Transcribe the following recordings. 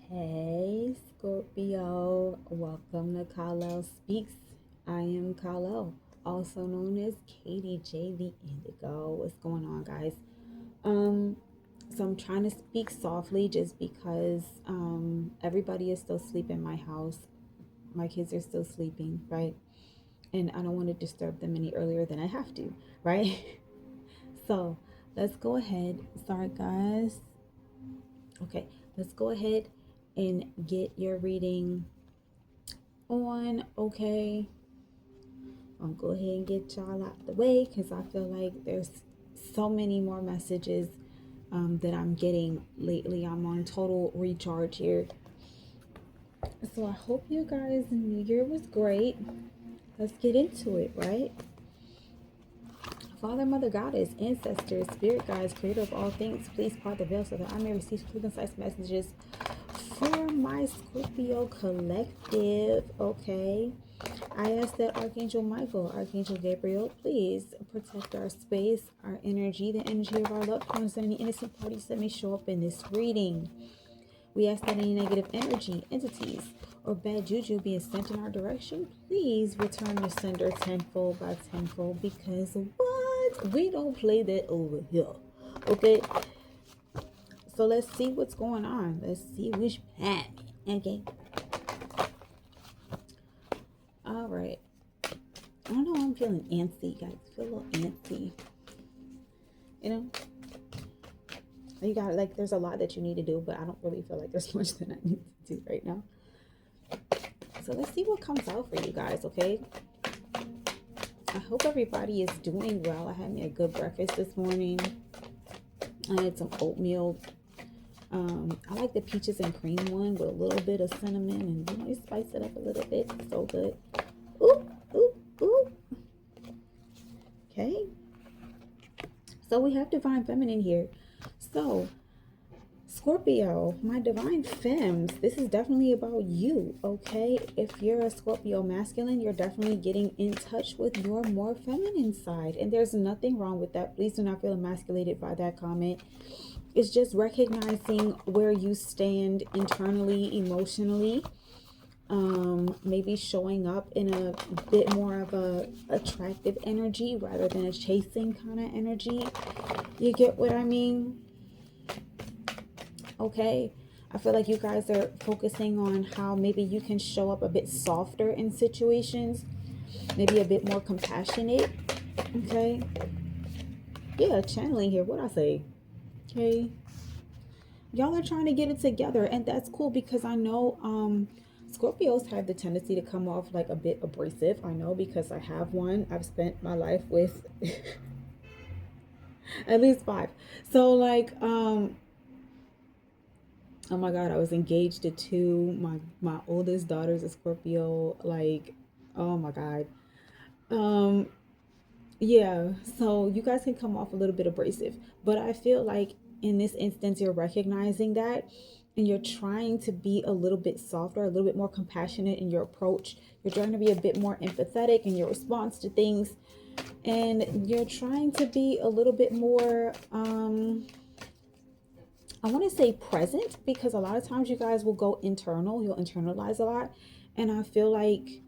Hey Scorpio, welcome to Kalel Speaks. I am Kalel, also known as Katie J the Indigo. What's going on, guys? Um, so I'm trying to speak softly just because everybody is still asleep in my house. My kids are still sleeping, right? And I don't want to disturb them any earlier than I have to, right? So let's go ahead. Sorry, guys. Okay, let's go ahead and get your reading on. Okay, I'll go ahead and get y'all out the way because I feel like there's so many more messages that I'm getting lately. I'm on total recharge here. So I hope you guys' New Year was great. Let's get into it, right? Father, Mother, Goddess, Ancestors, Spirit Guides, Creator of all things, please part the veil so that I may receive clear, concise messages for my Scorpio collective. Okay. I ask that Archangel Michael, Archangel Gabriel, please protect our space, our energy, the energy of our loved ones, and any innocent parties that may show up in this reading. We ask that any negative energy, entities, or bad juju being sent in our direction, please return the sender tenfold by tenfold, because what? We don't play that over here. Okay? So let's see what's going on. Let's see which planet. Okay. All right. I don't know. I'm feeling antsy, guys. I feel a little antsy. You know, you got like there's a lot that you need to do, but I don't really feel like there's much that I need to do right now. So let's see what comes out for you guys. Okay. I hope everybody is doing well. I had me a good breakfast this morning. I had some oatmeal. I like the peaches and cream one with a little bit of cinnamon, and you spice it up a little bit. So good. Ooh, ooh, ooh. Okay. So we have Divine Feminine here. So Scorpio, my Divine Femmes, this is definitely about you, okay? If you're a Scorpio masculine, you're definitely getting in touch with your more feminine side. And there's nothing wrong with that. Please do not feel emasculated by that comment. It's just recognizing where you stand internally, emotionally. Maybe showing up in a bit more of a attractive energy rather than a chasing kind of energy. You get what I mean? Okay. I feel like you guys are focusing on how maybe you can show up a bit softer in situations, maybe a bit more compassionate. Okay. Yeah, channeling here. What I say? Okay. Y'all are trying to get it together, and that's cool because I know Scorpios have the tendency to come off like a bit abrasive. I know because I have one. I've spent my life with at least 5. So like oh my god, I was engaged to 2. My oldest daughter's a Scorpio. Like, oh my god. Um yeah, so you guys can come off a little bit abrasive, but I feel like in this instance you're recognizing that and you're trying to be a little bit softer, a little bit more compassionate in your approach. You're trying to be a bit more empathetic in your response to things, and you're trying to be a little bit more I want to say present, because a lot of times you guys will go internal, you'll internalize a lot, and I feel like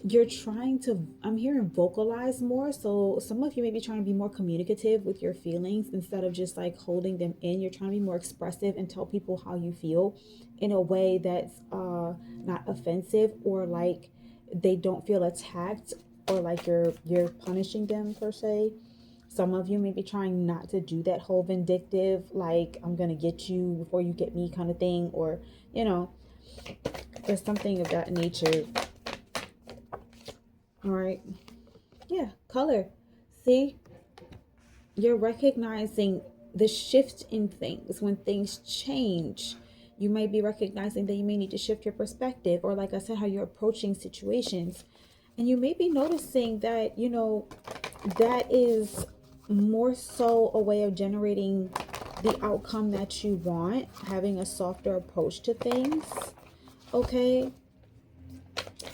you're trying to, I'm hearing vocalize more. So some of you may be trying to be more communicative with your feelings instead of just like holding them in. You're trying to be more expressive and tell people how you feel in a way that's not offensive, or like they don't feel attacked, or like you're punishing them per se. Some of you may be trying not to do that whole vindictive, like I'm gonna get you before you get me kind of thing, or you know, there's something of that nature. All right. Yeah, color. See, you're recognizing the shift in things. When things change, you may be recognizing that you may need to shift your perspective, or like I said, how you're approaching situations. And you may be noticing that, you know, that is more so a way of generating the outcome that you want, having a softer approach to things. Okay.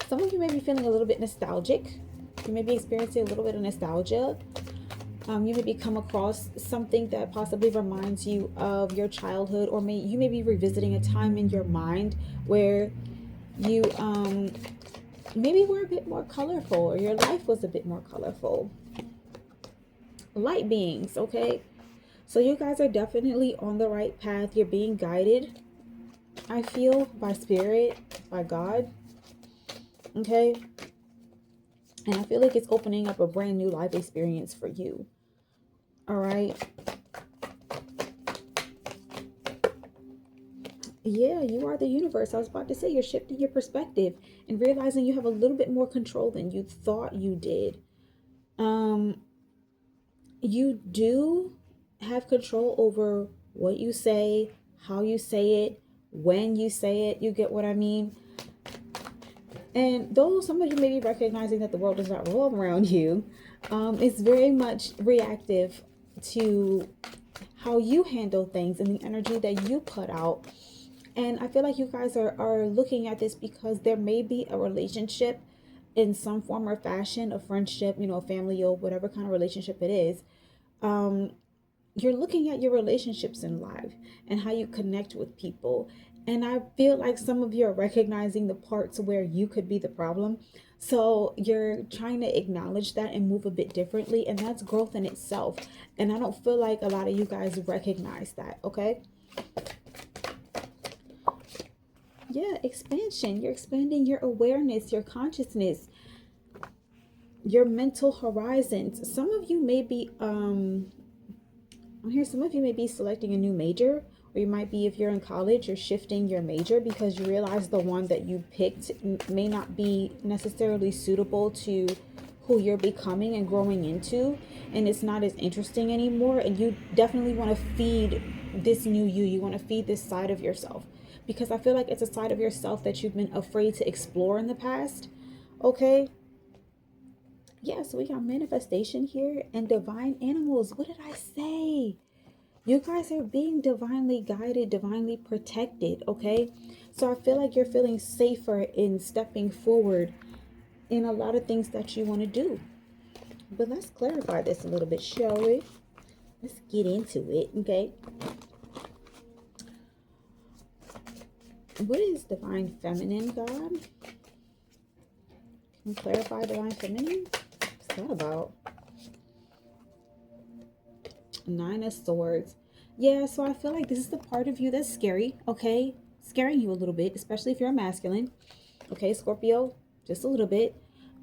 Some of you may be feeling a little bit nostalgic. You may be experiencing a little bit of nostalgia. You maybe come across something that possibly reminds you of your childhood, or you may be revisiting a time in your mind where you maybe were a bit more colorful, or your life was a bit more colorful. Light beings, okay? So you guys are definitely on the right path. You're being guided, I feel, by spirit, by God, okay? And I feel like it's opening up a brand new life experience for you. All right. Yeah, you are the universe. I was about to say, you're shifting your perspective and realizing you have a little bit more control than you thought you did. Um, you do have control over what you say, how you say it, when you say it. You get what I mean? And though some of you may be recognizing that the world does not revolve around you, it's very much reactive to how you handle things and the energy that you put out. And I feel like you guys are looking at this because there may be a relationship in some form or fashion, a friendship, a family, or whatever kind of relationship it is. Um, you're looking at your relationships in life and how you connect with people. And I feel like some of you are recognizing the parts where you could be the problem. So you're trying to acknowledge that and move a bit differently. And that's growth in itself. And I don't feel like a lot of you guys recognize that, okay? Yeah, expansion. You're expanding your awareness, your consciousness, your mental horizons. Some of you may be some of you may be selecting a new major, or you might be, if you're in college, you're shifting your major because you realize the one that you picked may not be necessarily suitable to who you're becoming and growing into, and it's not as interesting anymore. And you definitely want to feed this new you. You want to feed this side of yourself, because I feel like it's a side of yourself that you've been afraid to explore in the past. Okay. Yeah, so we got manifestation here and divine animals. What did I say? You guys are being divinely guided, divinely protected, okay? So I feel like you're feeling safer in stepping forward in a lot of things that you want to do. But let's clarify this a little bit, shall we? Let's get into it, okay? What is divine feminine, God? Can we clarify divine feminine? What's that about? Nine of Swords. Yeah, so I feel like this is the part of you that's scary, okay? Scaring you a little bit, especially if you're a masculine. Okay, Scorpio, just a little bit.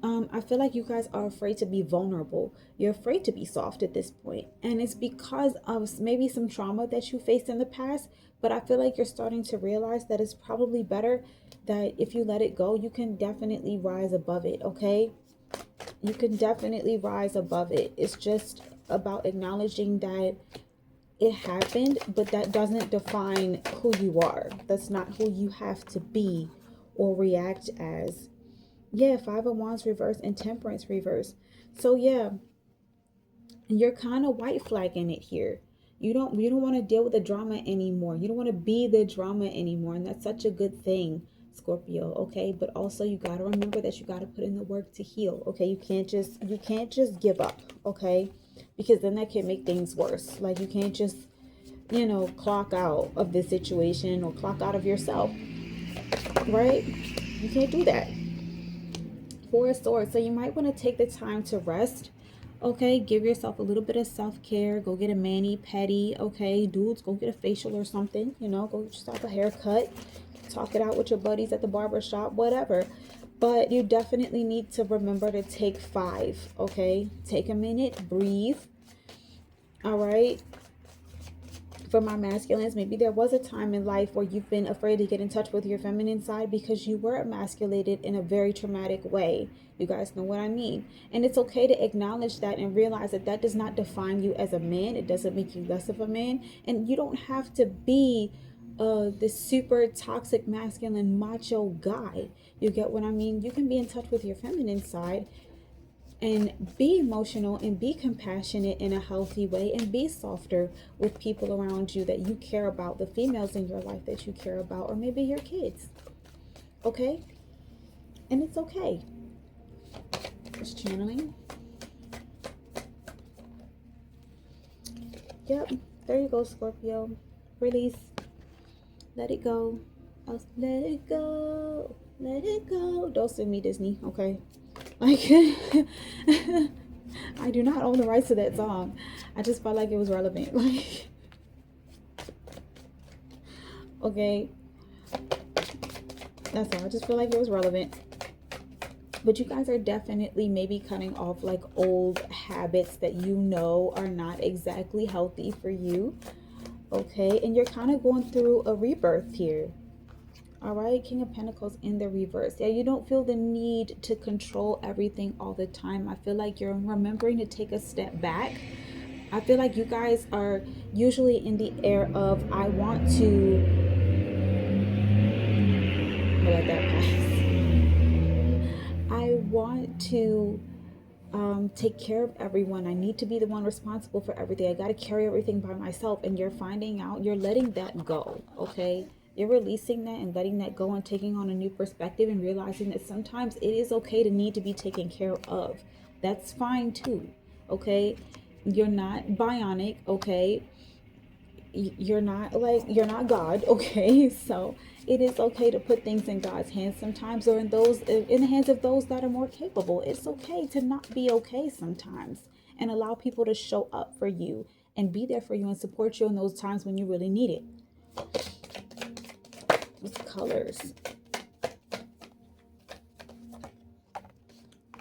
I feel like you guys are afraid to be vulnerable. You're afraid to be soft at this point. And it's because of maybe some trauma that you faced in the past. But I feel like you're starting to realize that it's probably better that if you let it go, you can definitely rise above it, okay? You can definitely rise above it. It's just about acknowledging that it happened, but that doesn't define who you are. That's not who you have to be or react as. Yeah, Five of Wands reverse and Temperance reverse. So yeah, you're kind of white flagging it here. You don't want to deal with the drama anymore. You don't want to be the drama anymore, and that's such a good thing, Scorpio, okay? But also you got to remember that you got to put in the work to heal, okay? You can't just give up, okay? Because then that can make things worse. Like, you can't just clock out of this situation or clock out of yourself, right? You can't do that. Four of Swords. So you might want to take the time to rest. Okay, give yourself a little bit of self-care. Go get a mani-pedi. Okay, dudes, go get a facial or something. Go get yourself a haircut. Talk it out with your buddies at the barber shop, whatever. But you definitely need to remember to take 5. Okay, take a minute, breathe. All right. For my masculines, maybe there was a time in life where you've been afraid to get in touch with your feminine side because you were emasculated in a very traumatic way. You guys know what I mean. And it's okay to acknowledge that and realize that that does not define you as a man. It doesn't make you less of a man. And you don't have to be this super toxic masculine macho guy. You get what I mean? You can be in touch with your feminine side and be emotional and be compassionate in a healthy way and be softer with people around you that you care about, the females in your life that you care about, or maybe your kids. Okay? And it's okay. Just channeling. Yep. There you go, Scorpio. Release. Let it go. Let it go. Let it go. Don't send me Disney, okay? Like, I do not own the rights to that song. I just felt like it was relevant. Like, okay. That's all. I just feel like it was relevant. But you guys are definitely maybe cutting off like old habits that you know are not exactly healthy for you. Okay. And you're kind of going through a rebirth here. All right. King of Pentacles in the reverse. Yeah. You don't feel the need to control everything all the time. I feel like you're remembering to take a step back. I feel like you guys are usually in the air of, I want to let that pass. I want to take care of everyone. I need to be the one responsible for everything. I got to carry everything by myself. And you're finding out, you're letting that go. Okay. You're releasing that and letting that go and taking on a new perspective and realizing that sometimes it is okay to need to be taken care of. That's fine too. Okay. You're not bionic. Okay. You're not God. Okay. So it is okay to put things in God's hands sometimes, or in the hands of those that are more capable. It's okay to not be okay sometimes, and allow people to show up for you and be there for you and support you in those times when you really need it. With colors.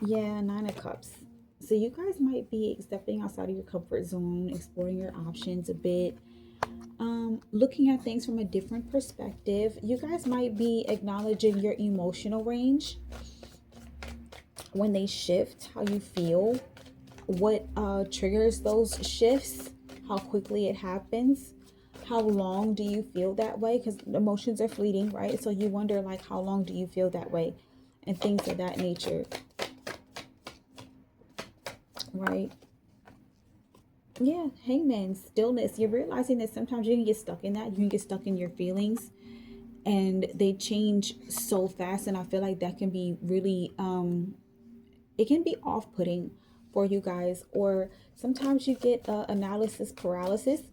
Yeah, 9 of Cups. So you guys might be stepping outside of your comfort zone, exploring your options a bit. Looking at things from a different perspective. You guys might be acknowledging your emotional range when they shift, how you feel, what triggers those shifts, how quickly it happens, how long do you feel that way, because emotions are fleeting, right? So you wonder, like, how long do you feel that way, and things of that nature, right? Yeah, Hangman, stillness. You're realizing that sometimes you can get stuck in that. You can get stuck in your feelings, and they change so fast. And I feel like that can be really, it can be off-putting for you guys. Or sometimes you get analysis paralysis,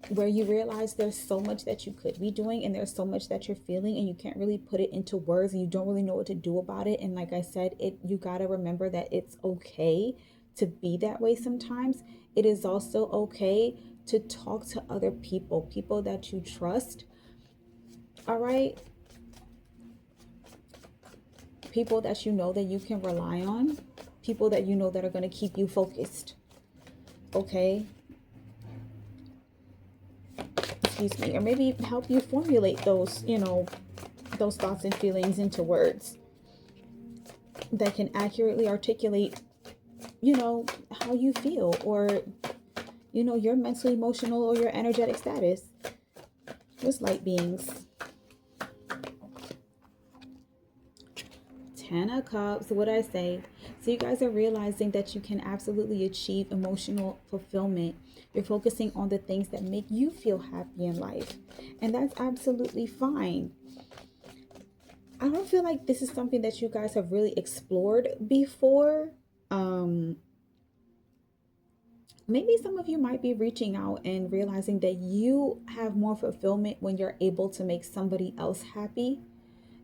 where you realize there's so much that you could be doing, and there's so much that you're feeling, and you can't really put it into words, and you don't really know what to do about it. And like I said, you got to remember that it's okay to be that way sometimes. It is also okay to talk to other people that you trust. All right. People that you know that you can rely on. People that you know that are going to keep you focused. Okay. Excuse me. Or maybe help you formulate those, those thoughts and feelings into words that can accurately articulate, how you feel, or, your mental, emotional, or your energetic status. With light beings. 10 of Cups. What I say? So you guys are realizing that you can absolutely achieve emotional fulfillment. You're focusing on the things that make you feel happy in life. And that's absolutely fine. I don't feel like this is something that you guys have really explored before. Maybe some of you might be reaching out and realizing that you have more fulfillment when you're able to make somebody else happy.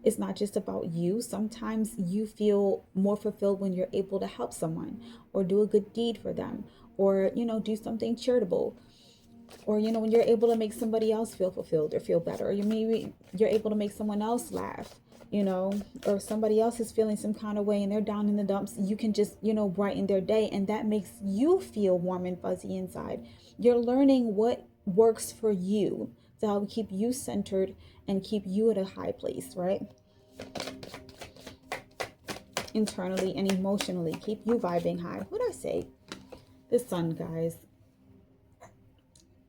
It's not just about you. Sometimes you feel more fulfilled when you're able to help someone, or do a good deed for them, or, do something charitable, or, when you're able to make somebody else feel fulfilled or feel better, or you're able to make someone else laugh, or somebody else is feeling some kind of way and they're down in the dumps. You can just, brighten their day, and that makes you feel warm and fuzzy inside. You're learning what works for you to help keep you centered and keep you at a high place, right? Internally and emotionally, keep you vibing high. What'd I say? The Sun, guys.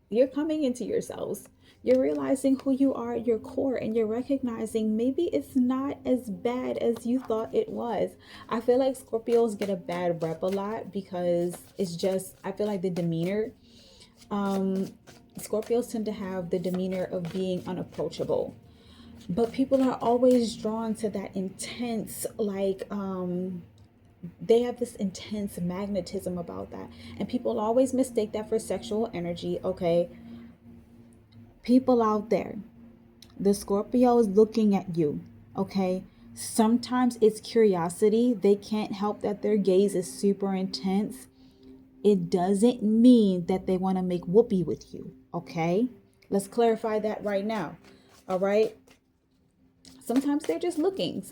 You're coming into yourselves. You're realizing who you are at your core, and you're recognizing maybe it's not as bad as you thought it was. I feel like Scorpios get a bad rep a lot because it's just, I feel like the demeanor. Scorpios tend to have the demeanor of being unapproachable. But people are always drawn to that intense, like, they have this intense magnetism about that. And people always mistake that for sexual energy, okay? People out there, the Scorpio is looking at you, okay? Sometimes it's curiosity. They can't help that their gaze is super intense. It doesn't mean that they want to make whoopee with you, okay? Let's clarify that right now, all right? Sometimes they're just looking.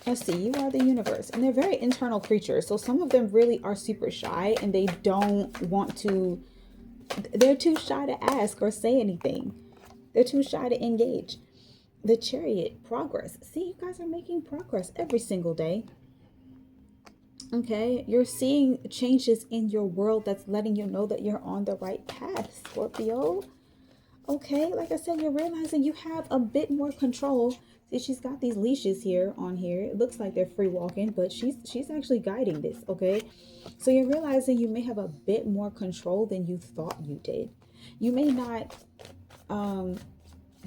Let's see, you are the universe. And they're very internal creatures. So some of them really are super shy and they don't want to, they're too shy to ask or say anything. They're too shy to engage. The Chariot, progress. See, you guys are making progress every single day. Okay, you're seeing changes in your world that's letting you know that you're on the right path, Scorpio. Okay, like I said, you're realizing you have a bit more control. See, she's got these leashes here on here. It looks like they're free walking, but she's actually guiding this, okay? So you're realizing you may have a bit more control than you thought you did. You may not,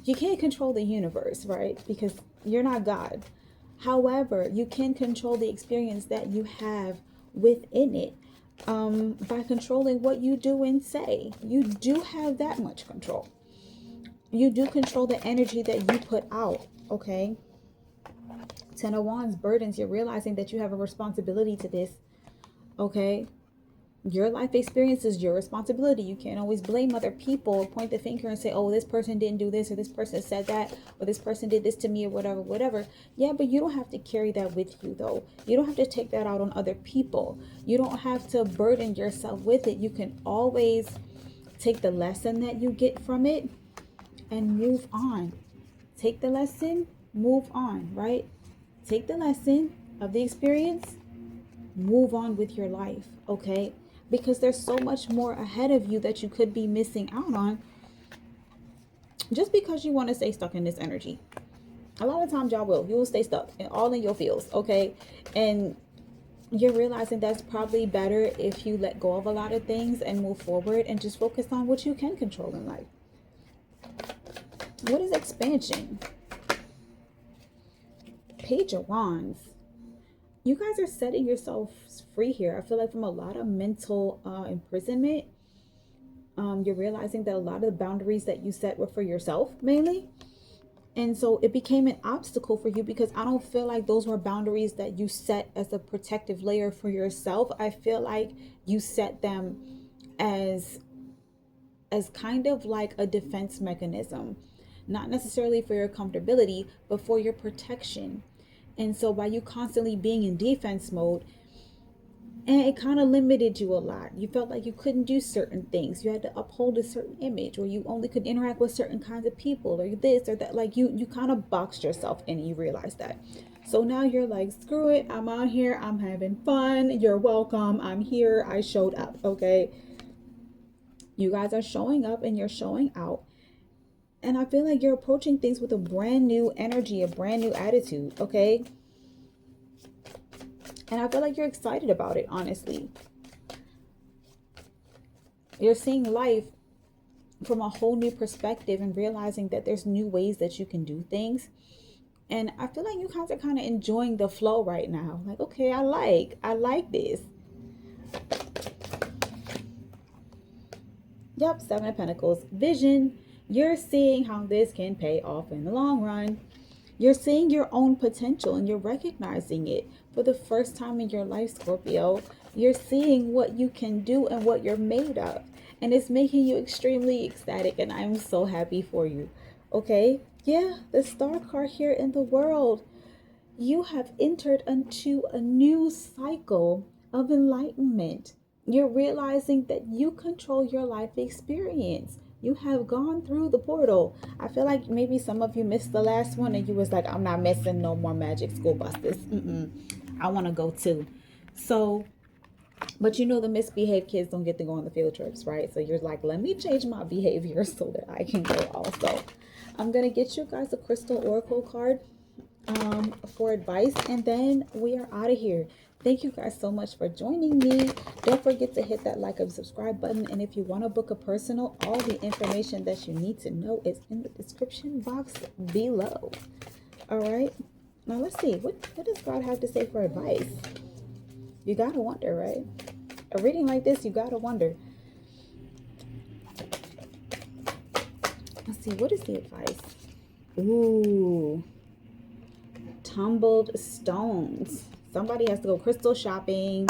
you can't control the universe, right? Because you're not God. However, you can control the experience that you have within it by controlling what you do and say. You do have that much control. You do control the energy that you put out, okay? Ten of Wands, burdens. You're realizing that you have a responsibility to this, okay? Your life experience is your responsibility. You can't always blame other people, point the finger and say, oh, this person didn't do this, or this person said that, or this person did this to me, or whatever. Yeah, but you don't have to carry that with you, though. You don't have to take that out on other people. You don't have to burden yourself with it. You can always take the lesson that you get from it and move on. Take the lesson, move on, right? Take the lesson of the experience, move on with your life, okay? Because there's so much more ahead of you that you could be missing out on just because you want to stay stuck in this energy. A lot of times you will stay stuck and all in your feels, okay? And you're realizing that's probably better if you let go of a lot of things and move forward and just focus on what you can control in life. What is expansion? Page of Wands. You guys are setting yourselves free here. I feel like from a lot of mental imprisonment. You're realizing that a lot of the boundaries that you set were for yourself mainly. And so it became an obstacle for you because I don't feel like those were boundaries that you set as a protective layer for yourself. I feel like you set them as kind of like a defense mechanism, not necessarily for your comfortability, but for your protection. And so by you constantly being in defense mode, and it kind of limited you a lot. You felt like you couldn't do certain things. You had to uphold a certain image, or you only could interact with certain kinds of people, or this or that. Like you kind of boxed yourself in, and you realize that. So now you're like, screw it. I'm out here. I'm having fun. You're welcome. I'm here. I showed up. Okay. You guys are showing up and you're showing out. And I feel like you're approaching things with a brand new energy, a brand new attitude. Okay. And I feel like you're excited about it, honestly. You're seeing life from a whole new perspective and realizing that there's new ways that you can do things. And I feel like you guys are kind of enjoying the flow right now. Like, okay, I like this. Yep, Seven of Pentacles. Vision. You're seeing how this can pay off in the long run. You're seeing your own potential and you're recognizing it for the first time in your life, Scorpio. You're seeing what you can do and what you're made of. And it's making you extremely ecstatic. And I'm so happy for you. Okay? Yeah, the Star card here in the world. You have entered into a new cycle of enlightenment. You're realizing that you control your life experience. You have gone through the portal. I feel like maybe some of you missed the last one and you was like, I'm not missing no more magic school buses. I want to go too. So, but you know the misbehaved kids don't get to go on the field trips, right? So you're like, let me change my behavior so that I can go also. I'm going to get you guys a crystal oracle card for advice, and then we are out of here. Thank you guys so much for joining me. Don't forget to hit that like and subscribe button. And if you want to book a personal, all the information that you need to know is in the description box below. All right. Now let's see. What does God have to say for advice? You gotta wonder, right? A reading like this, you gotta wonder. Let's see. What is the advice? Ooh. Tumbled stones. Somebody has to go crystal shopping.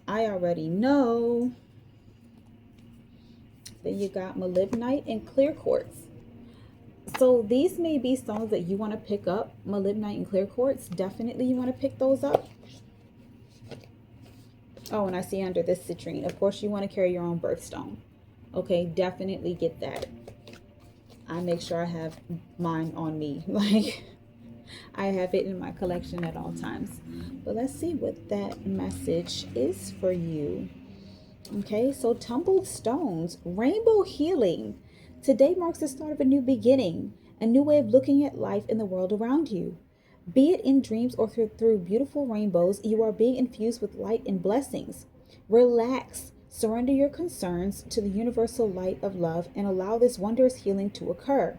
I already know. Then you got molybdenite and clear quartz. So these may be stones that you want to pick up. Molybdenite and clear quartz. Definitely you want to pick those up. Oh, and I see under this citrine. Of course, you want to carry your own birthstone. Okay, definitely get that. I make sure I have mine on me. Like, I have it in my collection at all times. But let's see what that message is for you. Okay, so tumbled stones, rainbow healing. Today marks the start of a new beginning, a new way of looking at life in the world around you. Be it in dreams or through beautiful rainbows, you are being infused with light and blessings. Relax, surrender your concerns to the universal light of love and allow this wondrous healing to occur.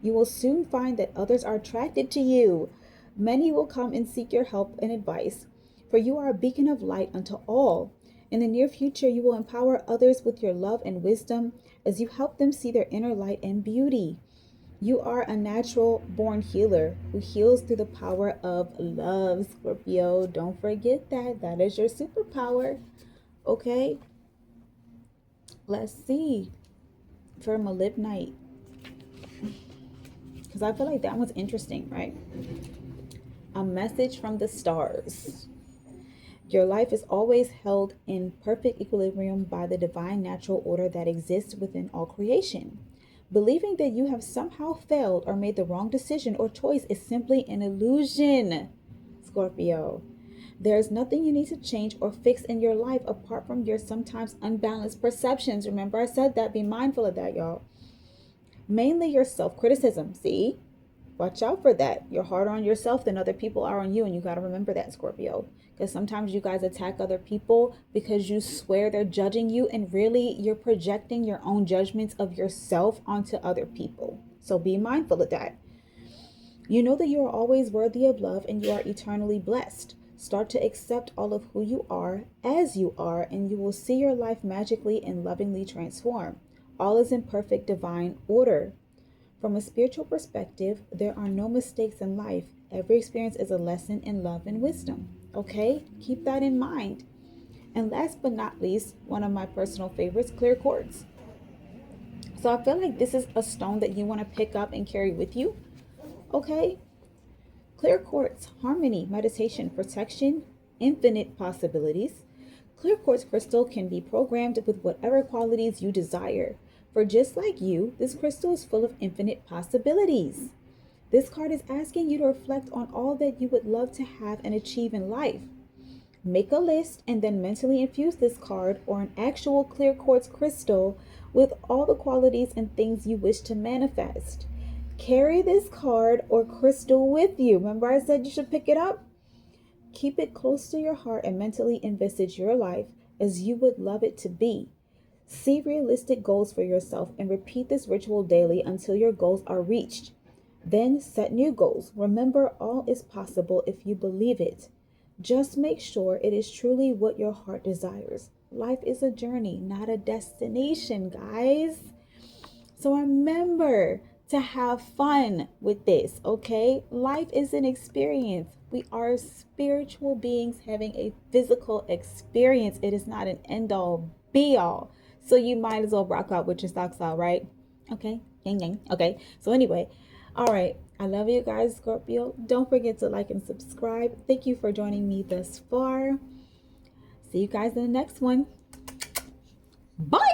You will soon find that others are attracted to you. Many will come and seek your help and advice, for you are a beacon of light unto all. In the near future, you will empower others with your love and wisdom as you help them see their inner light and beauty. You are a natural born healer who heals through the power of love, Scorpio. Don't forget that. That is your superpower. Okay? Let's see. For molybdenite. Because I feel like that one's interesting, right? A message from the stars. Your life is always held in perfect equilibrium by the divine natural order that exists within all creation. Believing that you have somehow failed or made the wrong decision or choice is simply an illusion, Scorpio. There is nothing you need to change or fix in your life apart from your sometimes unbalanced perceptions. Remember, I said that. Be mindful of that, y'all. Mainly your self-criticism. See? Watch out for that. You're harder on yourself than other people are on you, and you got to remember that, Scorpio. Because sometimes you guys attack other people because you swear they're judging you, and really you're projecting your own judgments of yourself onto other people. So be mindful of that. You know that you are always worthy of love and you are eternally blessed. Start to accept all of who you are as you are, and you will see your life magically and lovingly transform. All is in perfect divine order. From a spiritual perspective, there are no mistakes in life. Every experience is a lesson in love and wisdom. Okay? Keep that in mind. And last but not least, one of my personal favorites, clear quartz. So I feel like this is a stone that you want to pick up and carry with you. Okay? Clear quartz, harmony, meditation, protection, infinite possibilities. Clear quartz crystal can be programmed with whatever qualities you desire. For just like you, this crystal is full of infinite possibilities. This card is asking you to reflect on all that you would love to have and achieve in life. Make a list and then mentally infuse this card or an actual clear quartz crystal with all the qualities and things you wish to manifest. Carry this card or crystal with you. Remember I said you should pick it up? Keep it close to your heart and mentally envisage your life as you would love it to be. See realistic goals for yourself and repeat this ritual daily until your goals are reached. Then set new goals. Remember, all is possible if you believe it. Just make sure it is truly what your heart desires. Life is a journey, not a destination, guys. So remember to have fun with this, okay? Life is an experience. We are spiritual beings having a physical experience. It is not an end-all, be-all. So you might as well rock out with your socks out, right? Okay, yang yang. Okay, so anyway, all right. I love you guys, Scorpio. Don't forget to like and subscribe. Thank you for joining me thus far. See you guys in the next one. Bye.